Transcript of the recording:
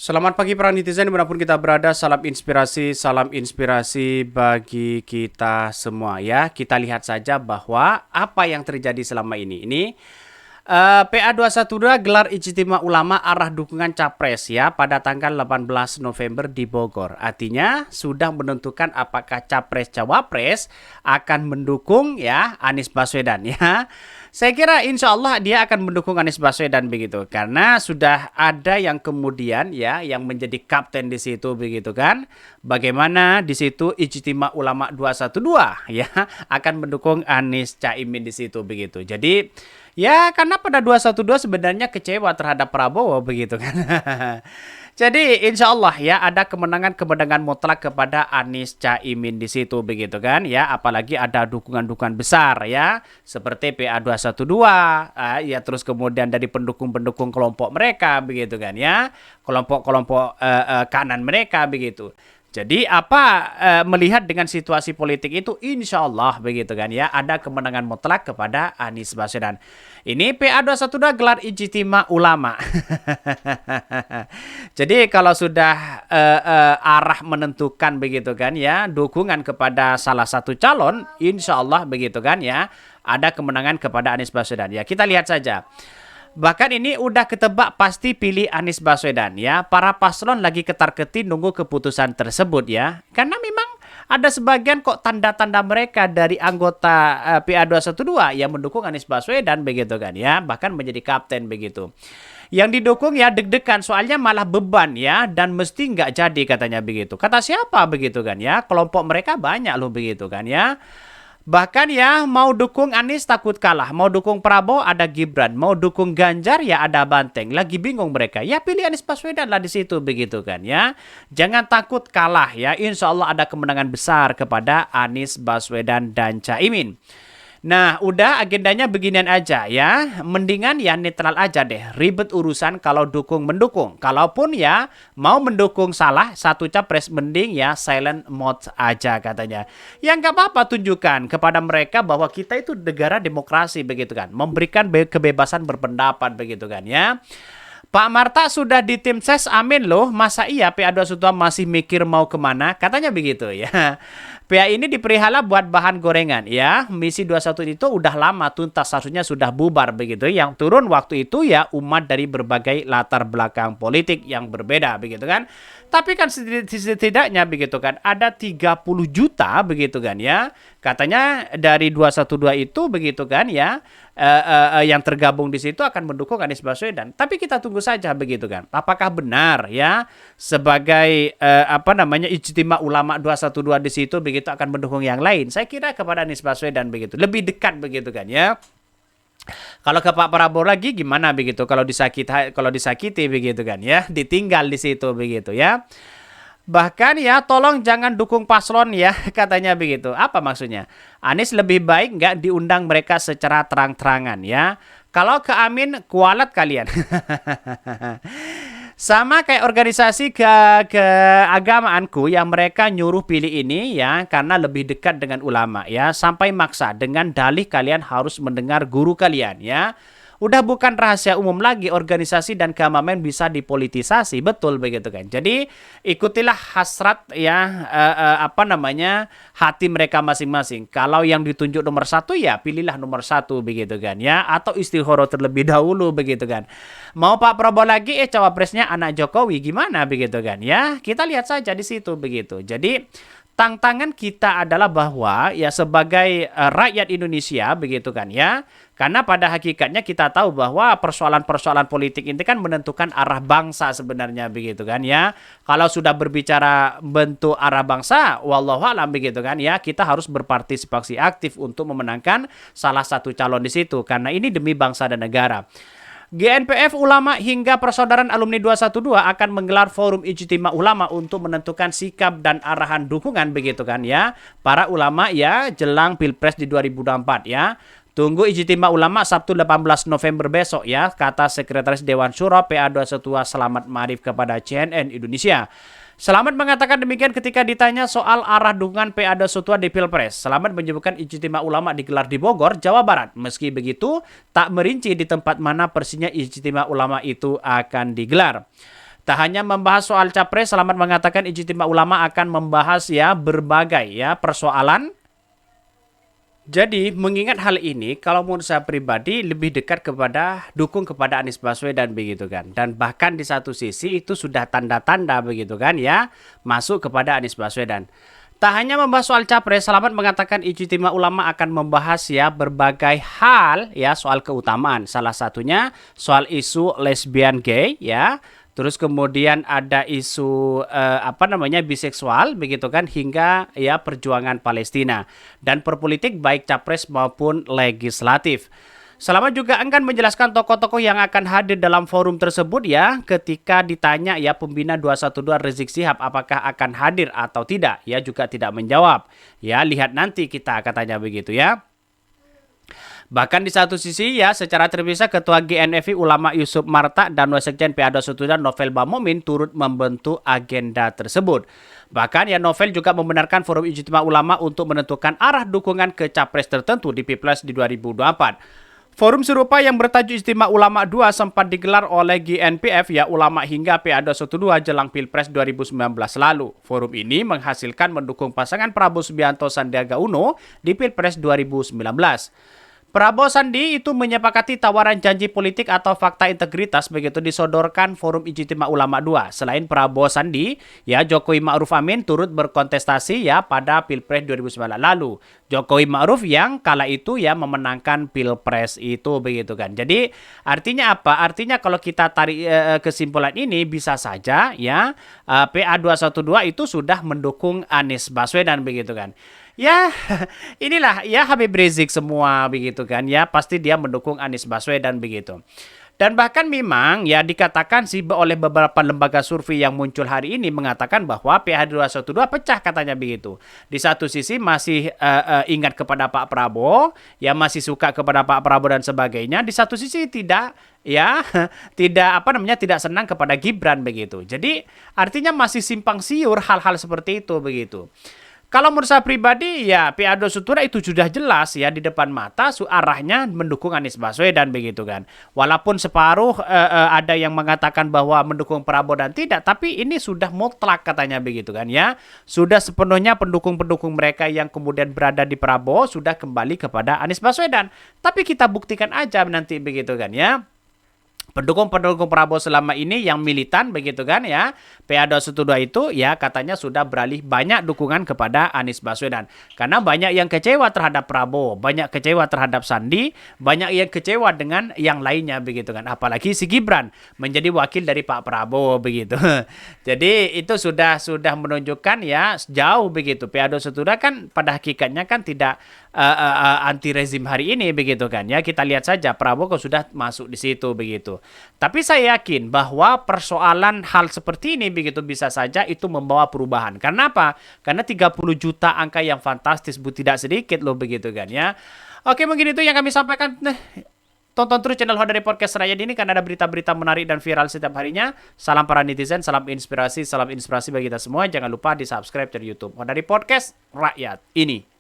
Selamat pagi para netizen dimanapun kita berada, salam inspirasi bagi kita semua ya. Kita lihat saja bahwa apa yang terjadi selama ini. PA212 gelar Ijtima Ulama arah dukungan Capres ya pada tanggal 18 November di Bogor. Artinya sudah menentukan apakah Capres Cawapres akan mendukung ya Anies Baswedan ya. Saya kira insya Allah dia akan mendukung Anies Baswedan begitu. Karena sudah ada yang kemudian ya yang menjadi kapten di situ begitu kan. Bagaimana di situ Ijtima Ulama 212 ya akan mendukung Anies Caimin di situ begitu. Jadi ya, karena pada 212 sebenarnya kecewa terhadap Prabowo begitu kan. Jadi insya Allah ya ada kemenangan-kemenangan mutlak kepada Anies Caimin di situ begitu kan ya. Apalagi ada dukungan-dukungan besar ya seperti PA212 ya, terus kemudian dari pendukung-pendukung kelompok mereka begitu kan ya. Kelompok-kelompok kanan mereka begitu. Jadi melihat dengan situasi politik itu insya Allah begitu kan ya ada kemenangan mutlak kepada Anies Baswedan. Ini PA212 gelar Ijtima Ulama. Jadi kalau sudah arah menentukan begitu kan ya dukungan kepada salah satu calon insya Allah begitu kan ya ada kemenangan kepada Anies Baswedan. Ya kita lihat saja. Bahkan ini udah ketebak pasti pilih Anies Baswedan ya. Para paslon lagi ketar-ketir nunggu keputusan tersebut ya. Karena memang ada sebagian kok tanda-tanda mereka dari anggota PA212 yang mendukung Anies Baswedan begitu kan ya. Bahkan menjadi kapten begitu. Yang didukung ya deg-degan soalnya malah beban ya dan mesti nggak jadi katanya begitu. Kata siapa begitu kan ya. Kelompok mereka banyak loh begitu kan ya. Bahkan ya mau dukung Anies takut kalah, mau dukung Prabowo ada Gibran, mau dukung Ganjar ya ada Banteng. Lagi bingung mereka. Ya pilih Anies Baswedan lah di situ begitu kan ya. Jangan takut kalah ya. Insya Allah ada kemenangan besar kepada Anies Baswedan dan Caimin. Nah, udah agendanya beginian aja ya. Mendingan ya netral aja deh. Ribet urusan kalau dukung mendukung. Kalaupun ya mau mendukung salah satu capres mending ya silent mode aja katanya. Ya nggak apa-apa tunjukkan kepada mereka bahwa kita itu negara demokrasi begitu kan. Memberikan kebebasan berpendapat begitu kan ya. Pak Marta sudah di tim ses, amin loh. Masa iya PA212 masih mikir mau kemana? Katanya begitu ya. PA ini dipelihara buat bahan gorengan ya. Misi 21 itu udah lama tuntas, harusnya sudah bubar begitu. Yang turun waktu itu ya umat dari berbagai latar belakang politik yang berbeda begitu kan. Tapi kan setidaknya begitu kan ada 30 juta begitu kan ya. Katanya dari 212 itu begitu kan ya. Yang tergabung di situ akan mendukung Anies Baswedan. Tapi kita tunggu saja begitu kan. Apakah benar ya sebagai Ijtima Ulama 212 di situ begitu akan mendukung yang lain? Saya kira kepada Anies Baswedan begitu. Lebih dekat begitu kan ya. Kalau ke Pak Prabowo lagi gimana begitu? Kalau disakiti begitu kan ya, ditinggal di situ begitu ya. Bahkan ya tolong jangan dukung paslon ya katanya begitu. Apa maksudnya? Anies lebih baik nggak diundang mereka secara terang-terangan ya. Kalau ke Amin kualat kalian. Sama kayak organisasi keagamaanku yang mereka nyuruh pilih ini ya karena lebih dekat dengan ulama ya sampai maksa dengan dalih kalian harus mendengar guru kalian ya. Udah bukan rahasia umum lagi organisasi dan keagamaan bisa dipolitisasi, betul begitu kan. Jadi ikutilah hasrat ya hati mereka masing-masing. Kalau yang ditunjuk nomor satu ya pilihlah nomor satu begitu kan ya, atau istihoro terlebih dahulu begitu kan. Mau Pak Prabowo lagi cawapresnya anak Jokowi gimana begitu kan ya. Kita lihat saja di situ begitu. Jadi tantangan kita adalah bahwa ya sebagai rakyat Indonesia begitu kan ya. Karena pada hakikatnya kita tahu bahwa persoalan-persoalan politik ini kan menentukan arah bangsa sebenarnya begitu kan ya. Kalau sudah berbicara bentuk arah bangsa, wallahu alam begitu kan ya, kita harus berpartisipasi aktif untuk memenangkan salah satu calon di situ karena ini demi bangsa dan negara. GNPF Ulama hingga Persaudaraan Alumni 212 akan menggelar forum Ijtima Ulama untuk menentukan sikap dan arahan dukungan begitu kan ya. Para ulama ya jelang Pilpres di 2024 ya. Tunggu Ijtima Ulama Sabtu 18 November besok ya, kata Sekretaris Dewan Syuro PA212 Selamat Ma'arif kepada CNN Indonesia. Selamat mengatakan demikian ketika ditanya soal arah dukungan PA212 di Pilpres. Selamat menyebutkan Ijtima Ulama digelar di Bogor, Jawa Barat. Meski begitu, tak merinci di tempat mana persisnya Ijtima Ulama itu akan digelar. Tak hanya membahas soal capres, Selamat mengatakan ijtima ulama akan membahas ya berbagai ya persoalan. Jadi mengingat hal ini, kalau menurut saya pribadi lebih dekat kepada dukung kepada Anies Baswedan begitu kan. Dan bahkan di satu sisi itu sudah tanda-tanda begitu kan ya masuk kepada Anies Baswedan. Tak hanya membahas soal capres, Selamat mengatakan ijtima ulama akan membahas ya berbagai hal ya soal keutamaan. Salah satunya soal isu lesbian gay ya. Terus kemudian ada isu biseksual begitu kan hingga ya perjuangan Palestina dan perpolitik baik capres maupun legislatif. Selamat juga enggan menjelaskan tokoh-tokoh yang akan hadir dalam forum tersebut ya ketika ditanya ya pembina 212 Rizik Syihab apakah akan hadir atau tidak, ya juga tidak menjawab. Ya lihat nanti kita katanya begitu ya. Bahkan di satu sisi ya secara terpisah Ketua GNFI Ulama Yusuf Marta dan Wasekjen PA212 Novel Bamomin turut membentuk agenda tersebut. Bahkan ya Novel juga membenarkan forum ijtima ulama untuk menentukan arah dukungan ke capres tertentu di Pilpres di 2024. Forum serupa yang bertajuk Ijtima Ulama 2 sempat digelar oleh GNPF ya ulama hingga PA212 jelang Pilpres 2019 lalu. Forum ini menghasilkan mendukung pasangan Prabowo Subianto Sandiaga Uno di Pilpres 2019. Prabowo Sandi itu menyepakati tawaran janji politik atau fakta integritas begitu disodorkan Forum Ijtima Ulama 2. Selain Prabowo Sandi, ya Jokowi Ma'ruf Amin turut berkontestasi ya pada Pilpres 2019 lalu. Jokowi Ma'ruf yang kala itu ya memenangkan Pilpres itu begitu kan. Jadi artinya apa? Artinya kalau kita tarik kesimpulan ini bisa saja ya PA212 itu sudah mendukung Anies Baswedan begitu kan. Ya, inilah ya Habib Rizik semua begitu kan ya, pasti dia mendukung Anies Baswedan begitu. Dan bahkan memang ya dikatakan sih oleh beberapa lembaga survei yang muncul hari ini mengatakan bahwa PA212 pecah katanya begitu. Di satu sisi masih ingat kepada Pak Prabowo, ya masih suka kepada Pak Prabowo dan sebagainya. Di satu sisi tidak ya tidak senang kepada Gibran begitu. Jadi artinya masih simpang siur hal-hal seperti itu begitu. Kalau menurut saya pribadi ya PA212 itu sudah jelas ya di depan mata arahnya mendukung Anies Baswedan begitu kan. Walaupun separuh ada yang mengatakan bahwa mendukung Prabowo dan tidak, tapi ini sudah mutlak katanya begitu kan ya. Sudah sepenuhnya pendukung-pendukung mereka yang kemudian berada di Prabowo sudah kembali kepada Anies Baswedan. Tapi kita buktikan aja nanti begitu kan ya. Pendukung-pendukung Prabowo selama ini yang militan begitu kan ya, PA212 itu ya katanya sudah beralih banyak dukungan kepada Anies Baswedan. Karena banyak yang kecewa terhadap Prabowo, banyak kecewa terhadap Sandi, banyak yang kecewa dengan yang lainnya begitu kan. Apalagi si Gibran menjadi wakil dari Pak Prabowo begitu. Jadi itu sudah menunjukkan ya jauh begitu. PA212 kan pada hakikatnya kan tidak anti rezim hari ini begitu kan ya. Kita lihat saja Prabowo sudah masuk di situ begitu. Tapi saya yakin bahwa persoalan hal seperti ini begitu bisa saja itu membawa perubahan. Karena apa? Karena 30 juta angka yang fantastis, tidak sedikit loh begitu kan ya. Oke, mungkin itu yang kami sampaikan. Tonton terus channel Hodari Podcast Rakyat ini karena ada berita-berita menarik dan viral setiap harinya. Salam para netizen, salam inspirasi bagi kita semua. Jangan lupa di subscribe di YouTube Hodari Podcast Rakyat ini.